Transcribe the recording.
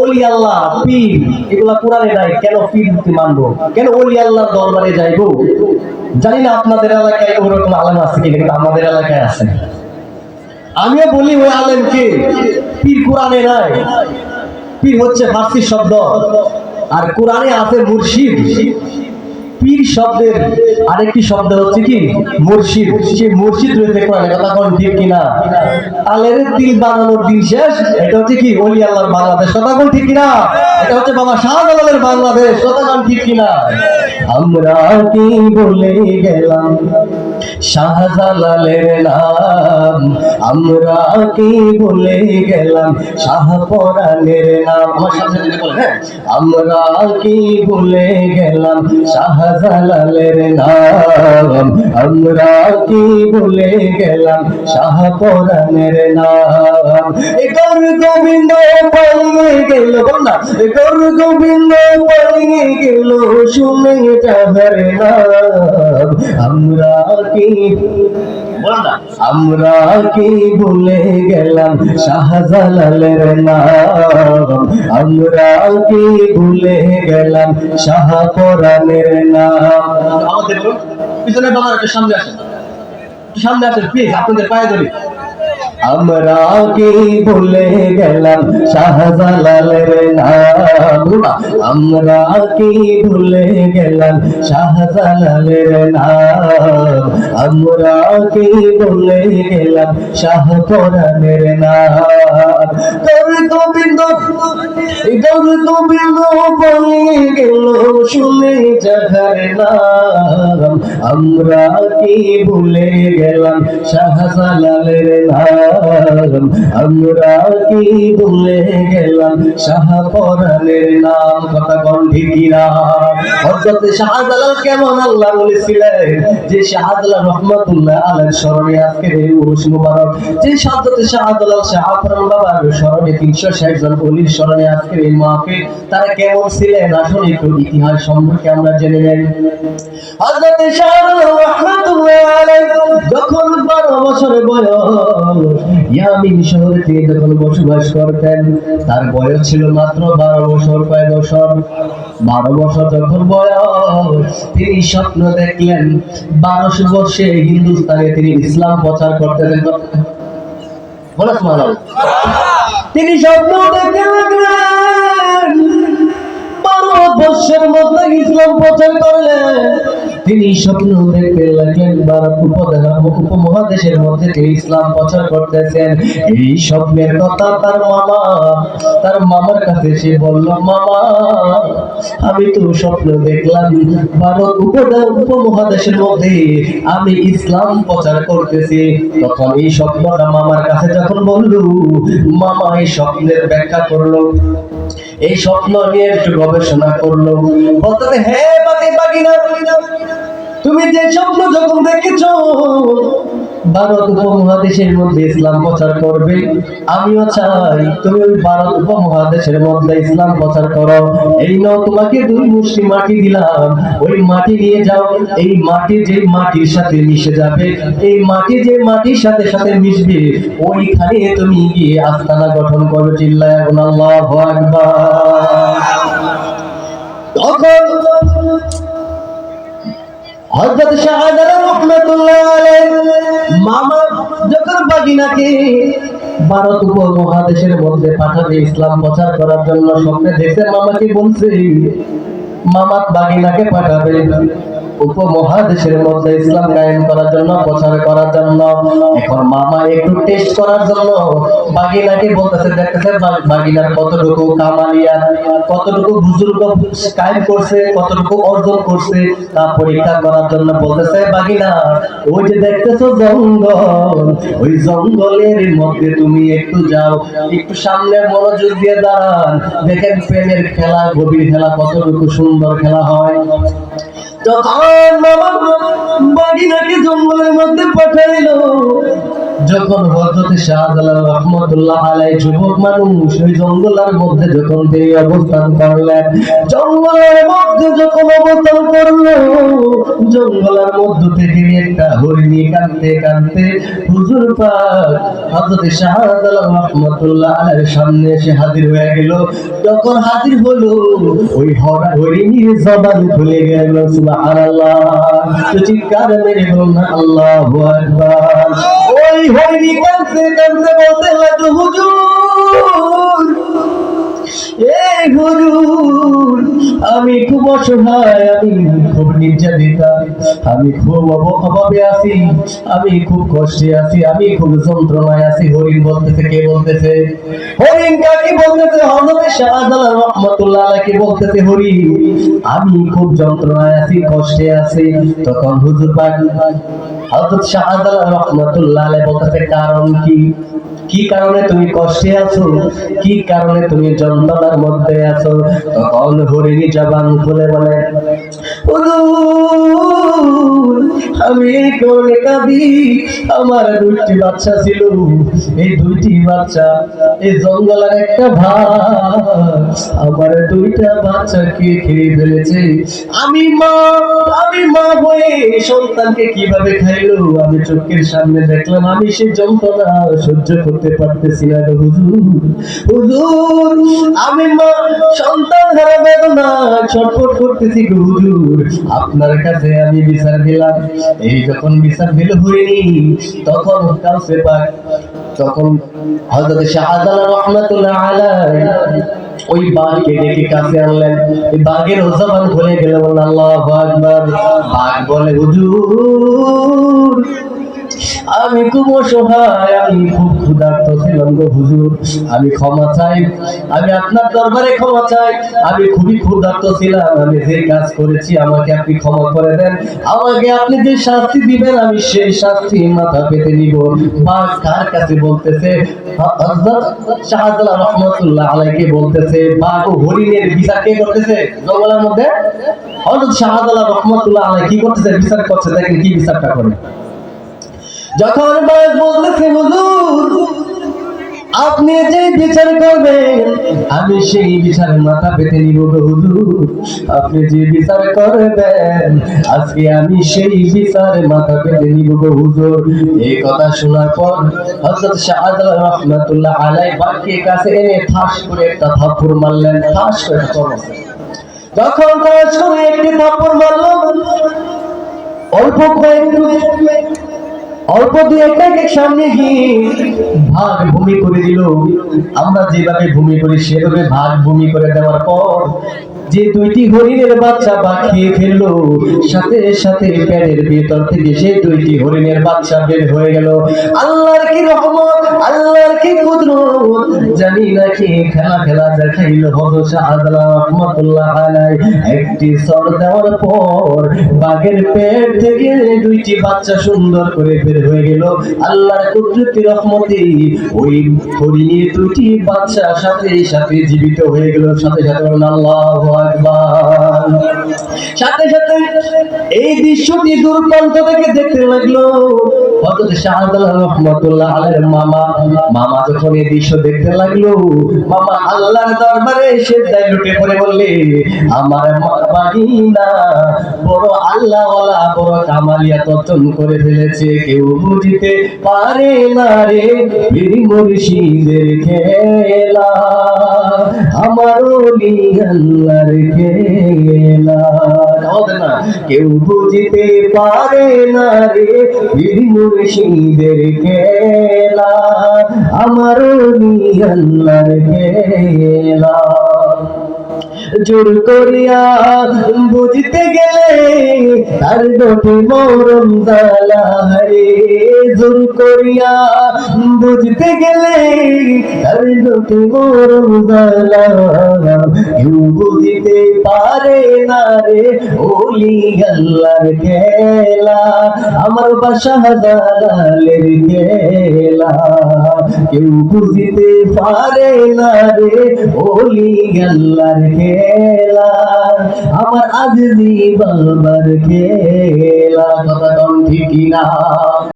ওলি আল্লাহ পীর এগুলা কোরআনে নাই, কেন পীর মানবো, কেন ওলি আল্লাহর দরবারে যাইবো? জানি না আপনাদের এলাকায় ওরকম আলেম আছে কিনা, কিন্তু আমাদের এলাকায় আছে। আমিও বলি ওই আলেমকে, পীর কোরআনে নাই। পীর হচ্ছে ফার্সি শব্দ, আর কোরআনে আছে মুর্শিদ। পীর শব্দের আরেকটি শব্দ হচ্ছে কি মুর্শিদ। সেই মুর্শিদ রয়েছে কোরআনে, কথা কোন ঠিক কিনা? আলের দিল বানানোর দিন শেষ, এটা হচ্ছে কি ওলি আল্লাহর বাংলাদেশ, কথা কোন ঠিক কিনা? এটা হচ্ছে বাবা শাহজালালের বাংলাদেশ, কথা কোন ঠিক কিনা? আমরা কি বলে গেলাম শাহজালালের নাম, আমরা কি বলে গেলাম শাহপরানের নাম। আমার সাথে বলে, হ্যাঁ, আমরা কি বলে গেলাম শাহজালালের নাম, আমরা কি বলে গেলাম শাহপরানের নাম। গৌর গোবিন্দ পালিয়ে গেল, বল না, গৌর গোবিন্দ পালিয়ে গেল শুনে যাবার নাম। আমরা কি, বল না, আমরা কি ভুলে গেলাম শাহজালালের নাম, আমরা কি ভুলে গেলাম শাহপরানের নাম। আমাদের পিছনে বাবার একটু সামনে আসেন, সামনে আসেন প্লিজ, আপনাদের পায়ে ধরি। আমরা কি ভুলে গেলাম শাহজালালের নাম, আমরা কি ভুলে গেলাম শাহজালালের নাম, আমরা কি ভুলে গেলাম শাহপরানের নাম। গৌর গোবিন্দ, গৌর গোবিন্দ বলে গেল শুনে যাহার নাম, আমরা কি ভুলে গেলাম শাহজালালের নাম, আমরা কি ভুলে গেলাম শাহপরানের নাম, কথা কোন ঠিক কিনা? হযরত শাহজালাল কেমন আল্লাহ বলেছিলেন যে শাহজালাল রাহমাতুল্লাহ আলাইহির স্মরণে আজকের এই উরুস মুবারক, যে হযরত শাহজালাল শাহপরান বাবার স্মরণে 360 জন ওলির স্মরণে আজকের এই মাহফিল, তারা কেমন ছিলেন আসলে একটু ইতিহাস সম্পর্কে আমরা জেনে নেই। হযরত শাহজালাল রাহমাতুল্লাহ আলাইহি যখন 12 বছর বয়স, ইয়ামিন শহরে তিনি যখন বসবাস করতেন, তার বয়স ছিল মাত্র 12 বছর। কয় বছর? 12 বছর যখন বয়স, তিনি স্বপ্ন দেখলেন 12 বর্ষে হিন্দুস্তানে তিনি ইসলাম প্রচার করতেন। বলো সুবহানাল্লাহ। তিনি স্বপ্ন দেখতে লাগলেন 12 বছরের মধ্যে ইসলাম প্রচার করলেন। তিনি স্বপ্ন দেখতে লাগলেন ভারত উপমহাদেশের মধ্যে তিনি ইসলাম প্রচার করতেছেন। এই স্বপ্নের কথা তার মামার কাছে সে বলল, মামা, আমি তো স্বপ্ন দেখলাম ভারত উপমহাদেশের মধ্যে আমি ইসলাম প্রচার করতেছি। তখন এই স্বপ্নটা মামার কাছে যখন বলল, মামা এই স্বপ্নের ব্যাখ্যা করলো, এই স্বপ্ন নিয়ে একটু গবেষণা করলো। বলতে, হ্যাঁ বাগিনা, তুমি যে স্বপ্ন যখন দেখেছো ভারত উপমহাদেশের মধ্যে ইসলাম প্রচার করবে, আমিও চাই তুমি ওই ভারত উপমহাদেশের মধ্যে ইসলাম প্রচার করো। এই নাও, তোমাকে 2 মুষ্টি মাটি দিলাম, ওই মাটি নিয়ে যাও। এই মাটি যে মাটির সাথে মিশে যাবে, এই মাটি যে মাটির সাথে সাথে মিশবে, ওইখানে তুমি গিয়ে আস্তানা গঠন করো। চিল্লায় এখন আল্লাহু আকবার। তখন হযরত শাহজালাল রাহমাতুল্লাহ আলাইহি মামা যখন বাগিনাকে ভারত উপমহাদেশের মধ্যে পাঠাবে ইসলাম প্রচার করার জন্য, স্বপ্নে দেখছে, মামাকে বলছে মামা বাগিনাকে পাঠাবে উপমহাদেশের মধ্যে ইসলাম কায়েম করার জন্য, প্রচার করার জন্য। এখন মামা একটু টেস্ট করার জন্য বাগিনাকে বলতেছে, দেখতেছে বাগিনার কতটুকু কামালিয়াত, কতটুকু বুজুর্গ কায়েম করছে, কতটুকু অর্জন করছে, তা পরীক্ষা করার জন্য বলতেছে, বাগিনা, ওই যে দেখতেছো জঙ্গল, ওই জঙ্গলের মধ্যে তুমি একটু যাও, একটু সামনে মনোযোগ দিয়ে দাঁড়ান, দেখেন প্রেমের খেলা, গভীর খেলা, কতটুকু সুন্দর খেলা হয়। তখন মামা বাগিনাকে জঙ্গলের মধ্যে পাঠাইলো। যখন হযরত শাহজালাল রাহমাতুল্লাহ আলাইহি যুবক মানুষ ওই জঙ্গলের মধ্যে যখন তিনি অবস্থান করলেন, জঙ্গলের মধ্যে যখন অবস্থান করলো, জঙ্গলের মধ্য থেকে একটা হরিণী কাঁদতে কাঁদতে হুজুর পাক হযরত শাহজালাল রাহমাতুল্লাহ আলাইহির সামনে এসে হাজির হয়ে গেল। যখন হাজির হলো, ওই হরিণীর জবান খুলে গেল। সুবহানাল্লাহ, তো চিৎকার মেরে বলুন আল্লাহু আকবার। ওই হরিণী কাঁদতে কাঁদতে বলতে লাগলো, হুজুর, এই হুজুর, আমি খুব অসহায়, আমি খুব নির্যাতিতা, আমি খুব অভাবে আছি, আমি খুব কষ্টে আছি, আমি খুব যন্ত্রণায় আছি। হরিণ বলতেছে, কে বলতেছে? হরিণ কাকে বলতেছে? হযরত শাহজালাল রাহমাতুল্লাহ আলাইহি বলতেছে, হরিণ, আমি খুব যন্ত্রণায় আছি, কষ্টে আছি। তখন হুজুর পাক হযরত শাহজালাল রাহমাতুল্লাহ আলাইহি বলতেছে, কারণ কি? কি কারণে তুমি কষ্টে আছো? কি কারণে তুমি যন্ত্রণার মধ্যে আছো? তখন হরিণী জবান খুলে বলে, হুজুর, আমি এই কারণে কাঁদি, আমার দুইটি বাচ্চা ছিল, এই দুইটি বাচ্চা এই জঙ্গলের একটা ভাগ আমার দুইটা বাচ্চাকে খেয়ে ফেলেছে। আমি মা হয়ে সন্তানকে কিভাবে খাইলো আমি চোখের সামনে দেখলাম, আমি সেই যন্ত্রণা সহ্য করতে পারতেছি না গো হুজুর। হুজুর, আমি মা সন্তান হারা বেদনা ছটফট করতেছি গো হুজুর, আপনার কাছে আমি বিচার দিলাম। এই যখন বিচার দিল হইনি, তখন কাউসে পাক, তখন হযরত শাহজালাল রাহমাতুল্লাহ আলাইহি ওই বাঘকে ডেকে কাছে আনলেন। এই বাঘের জবান খুলে গেল, বলল আল্লাহু আকবার। বাঘ বলে, হুজুর, আমি খুব অসহায়, আমি খুব ক্ষুধার্ত ছিলাম গো হুজুর, আমি ক্ষমা চাই, আমি আপনার দরবারে ক্ষমা চাই, আমি খুবই ক্ষুধার্ত ছিলাম, আমি যে কাজ করেছি আমাকে আপনি ক্ষমা করে দেন, আমাকে আপনি যে শাস্তি দিবেন আমি সেই শাস্তি মাথা পেতে নিব। বাঘ কার কাছে বলতেছে? হযরত শাহজালাল রাহমাতুল্লাহ আলাইহি বলতেছে। বাঘ ও হরিণের বিচার কে করতেছে জঙ্গলের মধ্যে? হযরত শাহজালাল রাহমাতুল্লাহ আলাইহি কি করতেছে? বিচার করছে। দেখেন কি বিচারটা করে। যখন বাঘ বলতেছে, হুজুর, আপনি যে বিচার করবেন আমি সেই বিচার মাথা পেতে নিব গো হুজুর, আপনি যে বিচার করবেন আজকে আমি সেই বিচার মাথা পেতে নিব গো হুজুর। এই কথা শোনার পর হযরত শাহজালাল রাহমাতুল্লাহ আলাইহি বাঘকে কাছে এনে ঠাস করে একটা থাপ্পড় মারলেন। ঠাস করে যখন ঠাস করে একটি থাপ্পড় মারলো, অল্প দুই একটা সামনে গিয়ে ভাগ ভূমি করে দিল। আমরা যেভাবে ভূমি করি সেভাবে ভাগ ভূমি করে দেওয়ার পর যে দুইটি হরিণের বাচ্চা বা খেয়ে ফেললো, সাথে সাথে পেটের ভিতর থেকে সেই দুইটি হরিণের বাচ্চা বের হয়ে গেল। আল্লাহর কি রহমত, আল্লাহর কি কুদরত, জানি না কি খেলা দেখাইলো হযরত শাহজালাল রাহমাতুল্লাহ আলাইহি। একটি সর দেওয়ার পর বাঘের পেট থেকে দুইটি বাচ্চা সুন্দর করে বের হয়ে গেল। আল্লাহর কুদরতি রহমতে ওই হরিণের দুইটি বাচ্চা সাথে সাথে জীবিত হয়ে গেল। সাথে সাথে আল্লাহু আকবার। সাথে সাথে এই দৃশ্যটি দূর প্রান্ত থেকে দেখতে লাগলো হযরত শাহজালাল রাহমাতুল্লাহ আলাইহির মামা যখন এই দৃশ্য দেখতে লাগলো, মামা আল্লাহর দরবারে সিজদায় লুটে পড়ে বললে, আমার বাগিনা বড় আল্লাহ ওয়ালা, বড় কামালিয়াত অর্জন করে ফেলেছে, কেউ বুঝিতে পারে না রে পীর মুর্শিদের খেলা, আমার ওলি আল্লাহর খেলা। না, কেউ বুঝিতে পারে না রে পীর মুর্শিদের খেলা, আমার ওলি আল্লাহর খেলা। জোর করিয়া বুঝতে গেলে তার ডোটে মরম জ্বালা, রে জোর করিয়া বুঝতে গেলে তার ডোটে মরম জ্বালা, কেউ বুঝতে পারে না রে ওলি আল্লাহর খেলা, আমার বাসাহ জালালের খেলা, কেউ বুঝতে পারে না রে ওলি আল্লাহর খেলা, আমার আজলি বাবার খেলা। কথা কম ঠিক না?